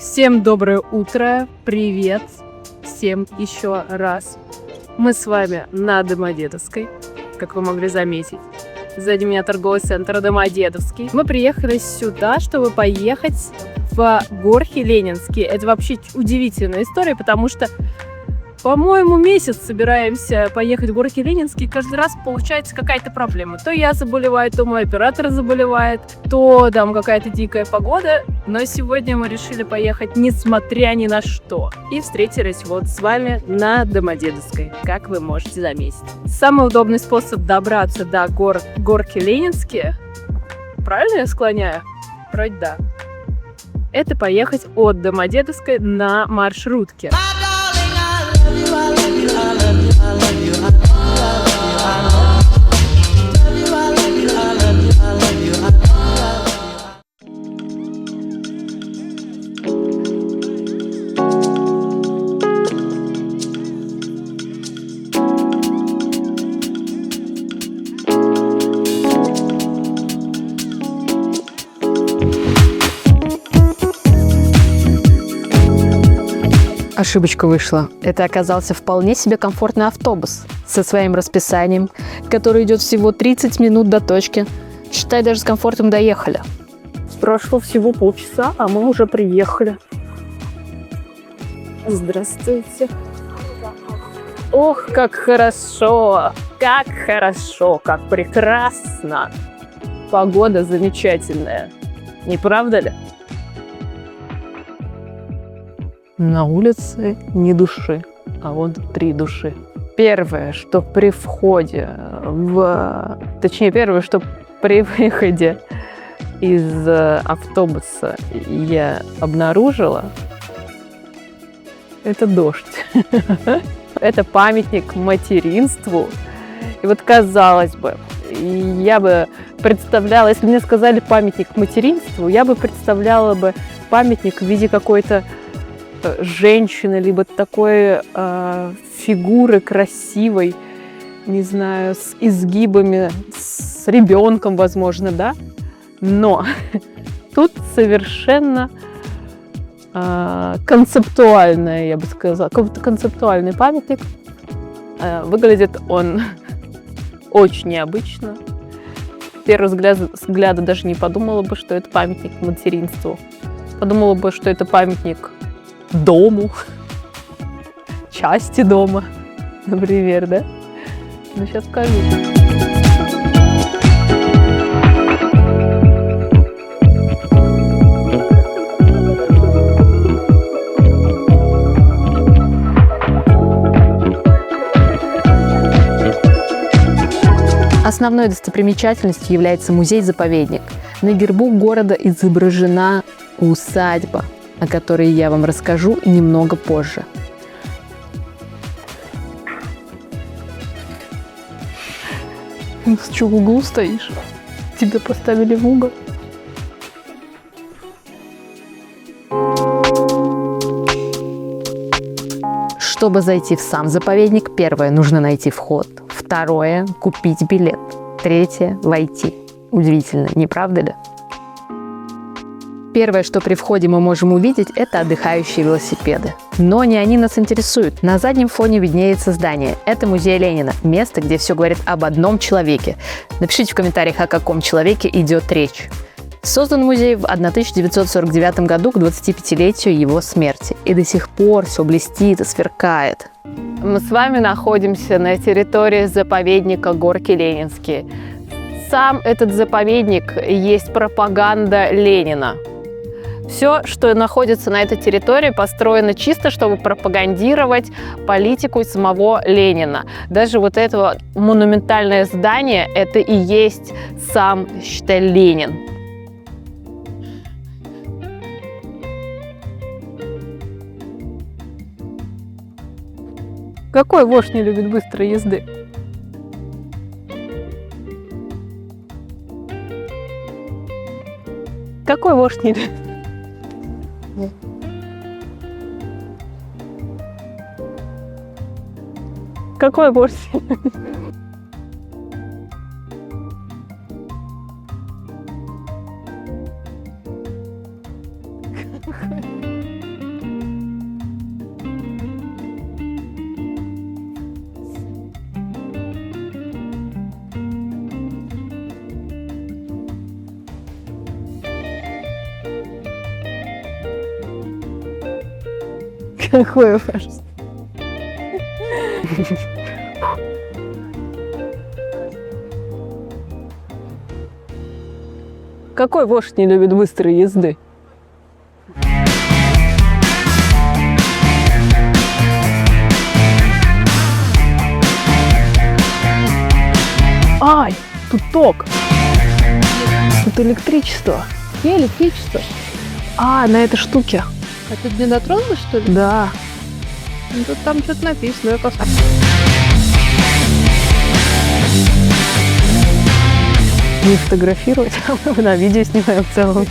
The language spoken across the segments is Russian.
Всем доброе утро, привет всем еще раз. Мы с вами на Домодедовской, как вы могли заметить. Сзади меня торговый центр Домодедовский. Мы приехали сюда, чтобы поехать в Горки Ленинские. Это вообще удивительная история, потому что, по-моему, месяц собираемся поехать в Горки Ленинские. Каждый раз получается какая-то проблема. То я заболеваю, то мой оператор заболевает, то там какая-то дикая погода. Но сегодня мы решили поехать несмотря ни на что. И встретились вот с вами на Домодедовской, как вы можете заметить. Самый удобный способ добраться до Горки Ленинские, правильно я склоняю? Вроде да. Это поехать от Домодедовской на маршрутке. Ошибочка вышла. Это оказался вполне себе комфортный автобус со своим расписанием, который идет всего 30 минут до точки. Считай, даже с комфортом доехали. Прошло всего полчаса, а мы уже приехали. Здравствуйте. Ох, как хорошо, как прекрасно. Погода замечательная, не правда ли? На улице ни души, а вот 3 души. Первое, что при входе первое, что при выходе из автобуса я обнаружила, это дождь. Это памятник материнству. И вот, казалось бы, я бы представляла, если бы мне сказали памятник материнству, я бы представляла бы памятник в виде какой-то женщины, либо такой фигуры красивой, не знаю, с изгибами, с ребенком, возможно, да? Но тут совершенно концептуальная, я бы сказала, какой-то концептуальный памятник. Выглядит он очень необычно. С первого взгляда даже не подумала бы, что это памятник материнству. Подумала бы, что это памятник дому, части дома, например, да? Ну, сейчас скажу. Основной достопримечательностью является музей-заповедник. На гербу города изображена усадьба, о которой я вам расскажу немного позже. Ты что, в углу стоишь? Тебя поставили в угол. Чтобы зайти в сам заповедник, первое, нужно найти вход. Второе, купить билет. Третье, войти. Удивительно, не правда ли? Первое, что при входе мы можем увидеть, это отдыхающие велосипеды. Но не они нас интересуют. На заднем фоне виднеется здание. Это музей Ленина. Место, где все говорит об одном человеке. Напишите в комментариях, о каком человеке идет речь. Создан музей в 1949 году к 25-летию его смерти. И до сих пор все блестит и сверкает. Мы с вами находимся на территории заповедника Горки Ленинские. Сам этот заповедник есть пропаганда Ленина. Все, что находится на этой территории, построено чисто, чтобы пропагандировать политику самого Ленина. Даже вот это вот монументальное здание, это и есть сам, считай, Ленин. Какой вождь не любит быстрой езды? Какой вождь не любит? Какой вождь? Какой ужас. Какой вождь не любит быстрой езды? Ай, тут ток. Тут электричество. Не электричество. А, на этой штуке. А ты не дотронулась, что ли? Да. Ну, тут там что-то написано. Я коснулась. Не фотографировать, а мы на видео снимаем в целом.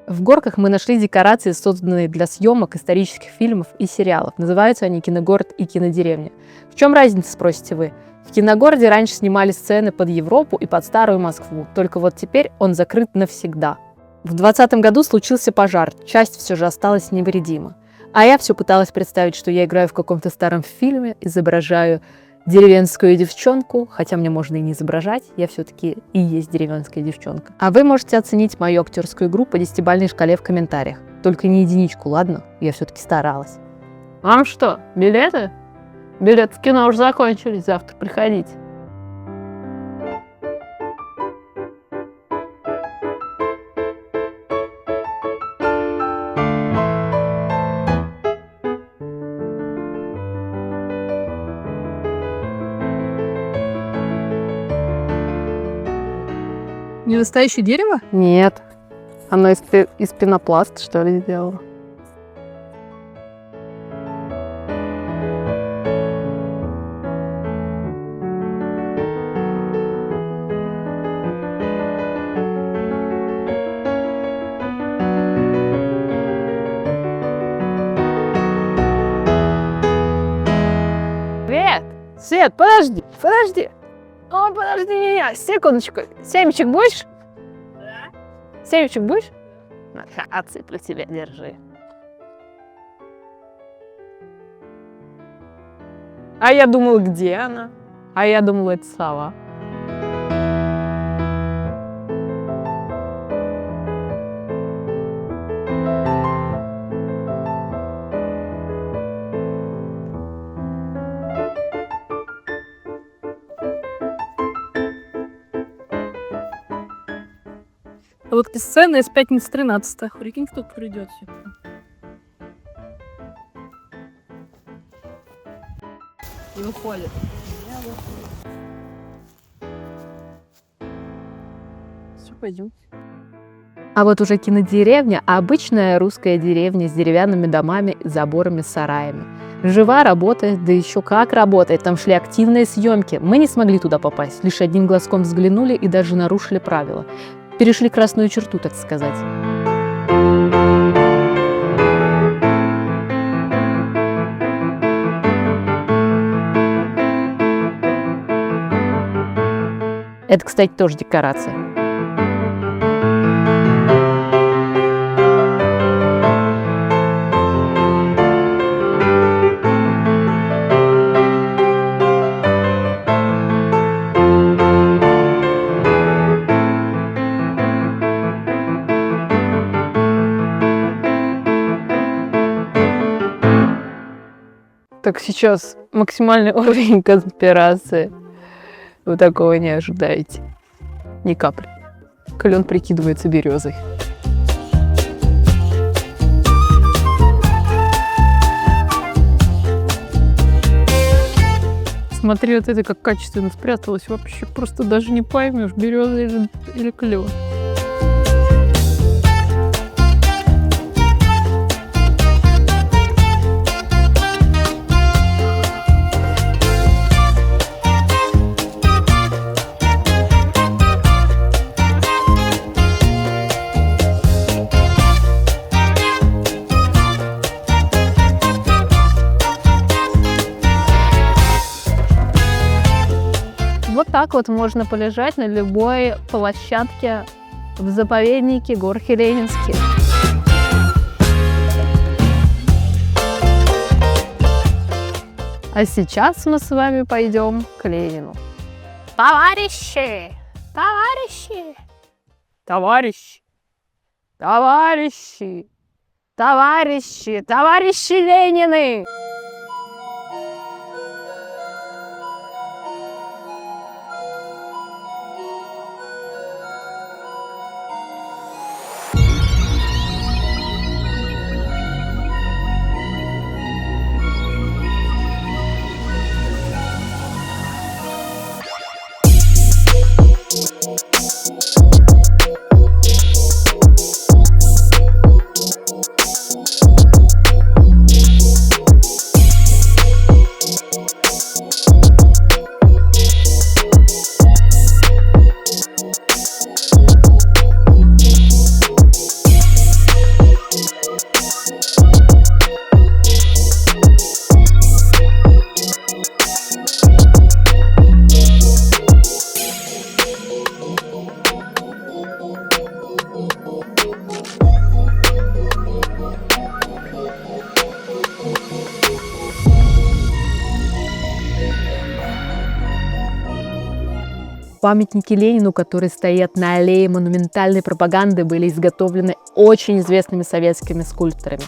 В горках мы нашли декорации, созданные для съемок исторических фильмов и сериалов. Называются они «Киногород» и «Кинодеревня». В чем разница, спросите вы? В Киногороде раньше снимали сцены под Европу и под Старую Москву, только вот теперь он закрыт навсегда. В 2020 году случился пожар, часть все же осталась невредима. А я все пыталась представить, что я играю в каком-то старом фильме, изображаю деревенскую девчонку, хотя мне можно и не изображать, я все-таки и есть деревенская девчонка. А вы можете оценить мою актерскую игру по 10-бальной шкале в комментариях. Только не единичку, ладно? Я все-таки старалась. Вам что, билеты? Билеты в кино уже закончились, завтра приходите. Не настоящее дерево? Нет. Оно из пенопласта, что ли, сделано. Свет, подожди, подожди. Ой, подожди меня, секундочку. Семечек будешь? Да. Семечек будешь? Отсыплю тебе, держи. А я думала, где она? А я думала, это сова. А вот эта сцена из «Пятницы 13». Прикинь, кто придет сюда. И выходит. Все, пойдем. А вот уже кинодеревня, обычная русская деревня с деревянными домами, заборами, сараями. Жива, работает, да еще как работает. Там шли активные съемки. Мы не смогли туда попасть, лишь одним глазком взглянули и даже нарушили правила. Перешли красную черту, так сказать. Это, кстати, тоже декорация. Так сейчас максимальный уровень конспирации. Вы такого не ожидаете. Ни капли. Клен прикидывается березой. Смотри, вот это как качественно спряталось. Вообще просто даже не поймешь, береза или клен. Вот так вот можно полежать на любой площадке в заповеднике Горки Ленинские. А сейчас мы с вами пойдем к Ленину. Товарищи! Товарищи! Товарищи! Товарищи! Товарищи! Товарищи Ленины! Памятники Ленину, которые стоят на аллее монументальной пропаганды, были изготовлены очень известными советскими скульпторами.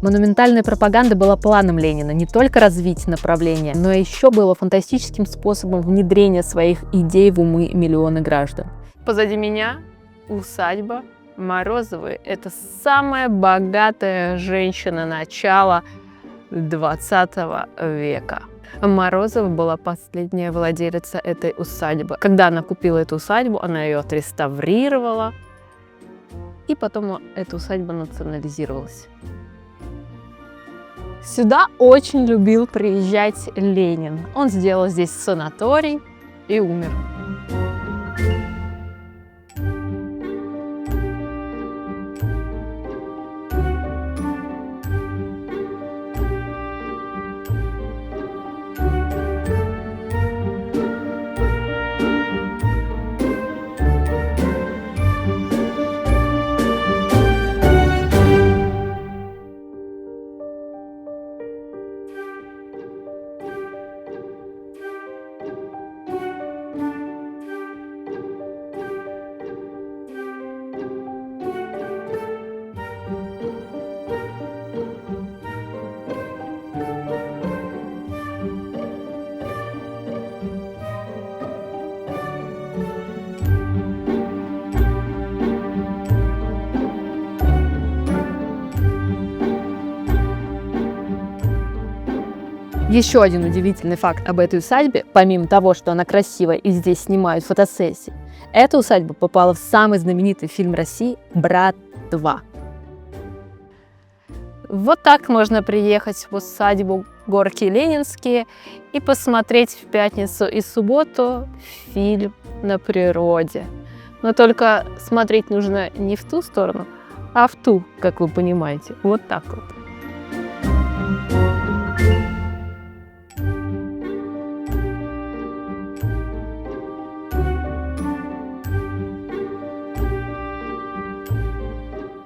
Монументальная пропаганда была планом Ленина не только развить направление, но еще было фантастическим способом внедрения своих идей в умы миллионы граждан. Позади меня усадьба Морозовой. Это самая богатая женщина начала 20 века. Морозова была последняя владелица этой усадьбы. Когда она купила эту усадьбу, она ее отреставрировала, и потом эта усадьба национализировалась. Сюда очень любил приезжать Ленин. Он сделал здесь санаторий и умер. Еще один удивительный факт об этой усадьбе, помимо того, что она красивая и здесь снимают фотосессии, эта усадьба попала в самый знаменитый фильм России «Брат 2». Вот так можно приехать в усадьбу Горки Ленинские и посмотреть в пятницу и субботу фильм на природе. Но только смотреть нужно не в ту сторону, а в ту, как вы понимаете. Вот так вот.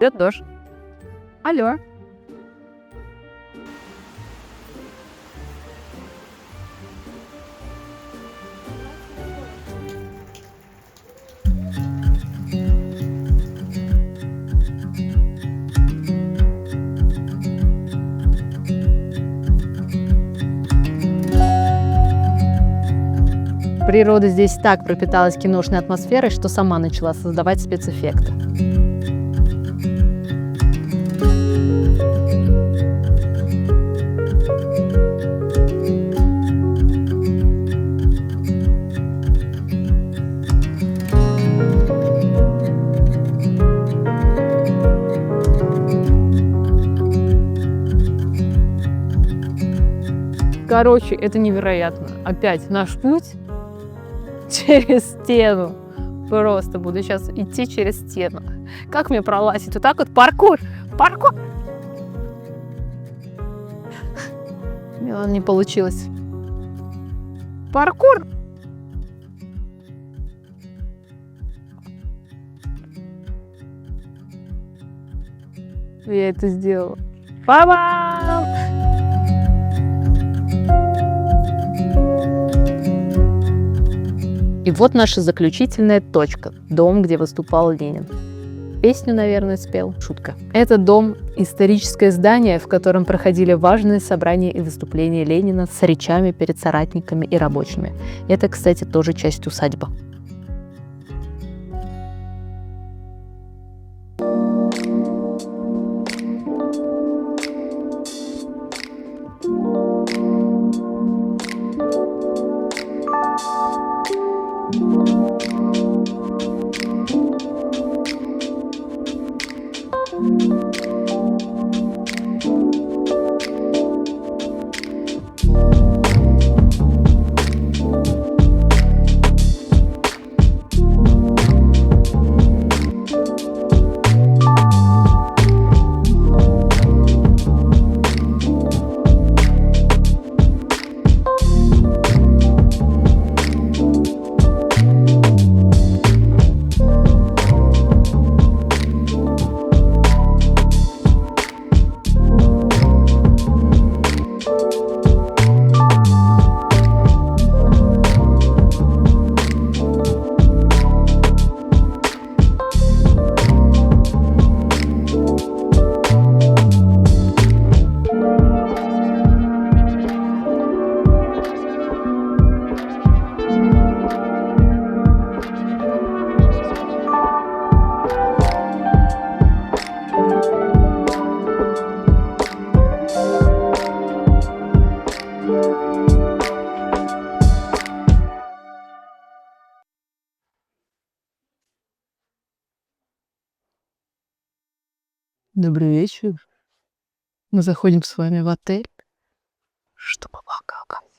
Идет дождь. Алло. Природа здесь так пропиталась киношной атмосферой, что сама начала создавать спецэффекты. Короче, это невероятно. Опять наш путь через стену. Просто буду сейчас идти через стену. Как мне пролазить? Вот так вот паркур. Паркур. Не получилось. Паркур. Я это сделала. Па-бам! И вот наша заключительная точка. Дом, где выступал Ленин. Песню, наверное, спел. Шутка. Этот дом – историческое здание, в котором проходили важные собрания и выступления Ленина с речами перед соратниками и рабочими. Это, кстати, тоже часть усадьбы. Добрый вечер. Мы заходим с вами в отель, чтобы пока